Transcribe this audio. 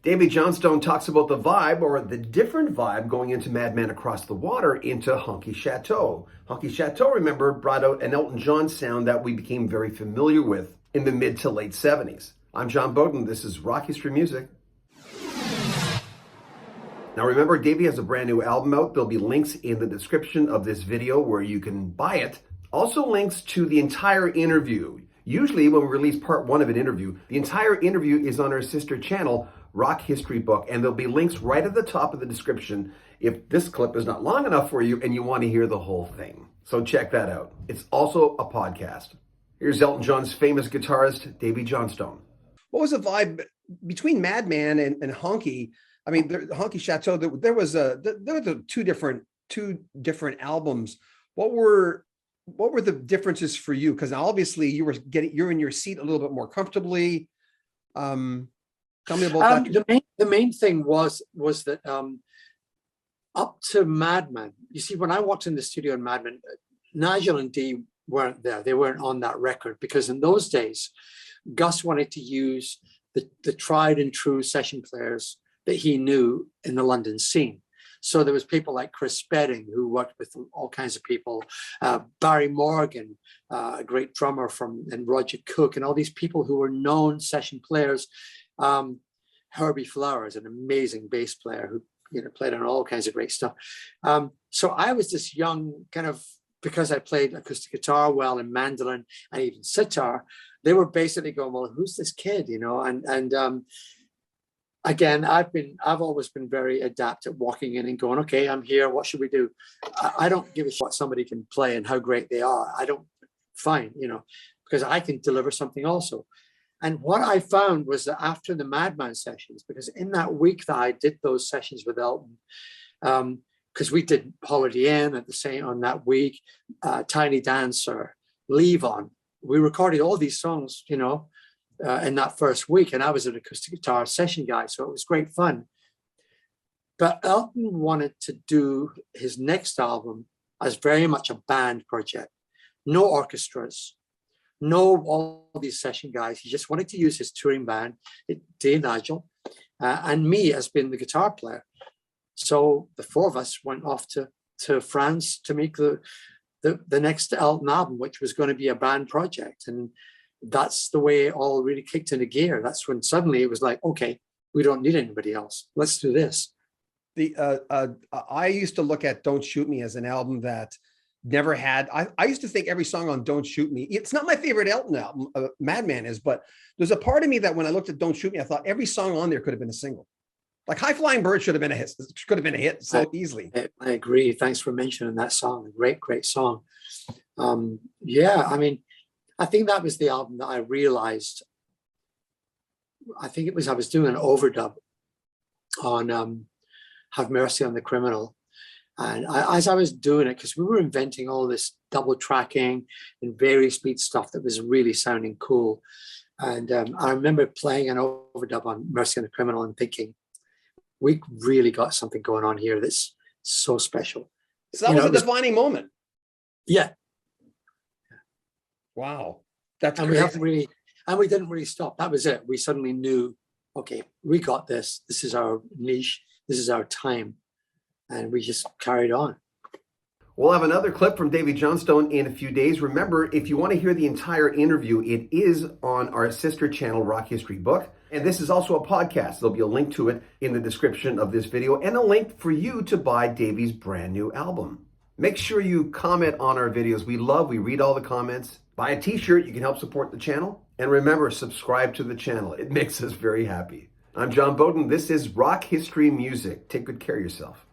Davey Johnstone talks about the vibe, or the different vibe, going into Madman Across the Water into Honky Chateau. Honky Chateau, remember, brought out an Elton John sound that we became very familiar with in the mid to late 70s. I'm John Beaudin. This is Rock History Music. Now remember, Davey has a brand new album out. There'll be links in the description of this video where you can buy it. Also links to the entire interview. Usually when we release part one of an interview, the entire interview is on our sister channel, Rock History Book, and there'll be links right at the top of the description if this clip is not long enough for you and you want to hear the whole thing. So check that out. It's also a podcast. Here's Elton John's famous guitarist, Davey Johnstone. What was the vibe between Madman and Honky? I mean, Honky Chateau, there were two different albums. What were the differences for you? Because obviously you're in your seat a little bit more comfortably. Tell me about that. The main thing was that up to Madman, you see, when I walked in the studio in Madman, Nigel and Dee weren't there. They weren't on that record because in those days, Gus wanted to use the tried and true session players that he knew in the London scene. So there was people like Chris Spedding, who worked with all kinds of people, Barry Morgan, a great drummer and Roger Cook, and all these people who were known session players. Herbie Flowers, an amazing bass player who played on all kinds of great stuff. So I was this young kind of, because I played acoustic guitar well and mandolin and even sitar, they were basically going, well, who's this kid, Again, I've always been very adept at walking in and going, okay, I'm here. What should we do? I don't give a shit what somebody can play and how great they are. I don't, fine, because I can deliver something also. And what I found was that after the Madman sessions, because in that week that I did those sessions with Elton, because we did Holiday Inn at the same on that week, Tiny Dancer, Leadon, we recorded all these songs, in that first week, and I was an acoustic guitar session guy, so it was great fun. But Elton wanted to do his next album as very much a band project, no orchestras, no all these session guys. He just wanted to use his touring band, Dee, Nigel, and me as being the guitar player. So the four of us went off to France to make the next Elton album, which was going to be a band project. And that's the way it all really kicked into gear. That's when suddenly it was like, okay, we don't need anybody else. Let's do this. I used to look at Don't Shoot Me as an album that never had, I used to think every song on Don't Shoot Me, it's not my favorite Elton album, Madman is, but there's a part of me that when I looked at Don't Shoot Me, I thought every song on there could have been a single. Like High Flying Bird should have been a hit, so easily. I agree. Thanks for mentioning that song. A great song. Yeah, I mean, I think that was the album that I realized, I was doing an overdub on Have Mercy on the Criminal. And as I was doing it, because we were inventing all this double tracking and various beat stuff that was really sounding cool. And I remember playing an overdub on Mercy on the Criminal and thinking, we really got something going on here that's so special. So that was a defining moment. Yeah. Wow. That's and crazy. We didn't really stop. That was it. We suddenly knew, okay, we got this. This is our niche. This is our time. And we just carried on. We'll have another clip from Davey Johnstone in a few days. Remember, if you want to hear the entire interview, it is on our sister channel, Rock History Book. And this is also a podcast. There'll be a link to it in the description of this video and a link for you to buy Davey's brand new album. Make sure you comment on our videos. We read all the comments. Buy a t-shirt. You can help support the channel. And remember, subscribe to the channel. It makes us very happy. I'm John Beaudin. This is Rock History Music. Take good care of yourself.